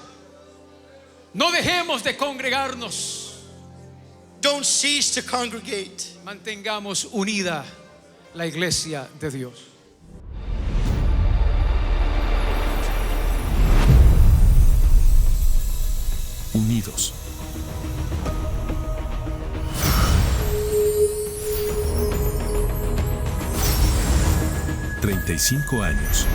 No dejemos de congregarnos. Don't cease to congregate. Mantengamos unida la iglesia de Dios. Unidos. ...35 años...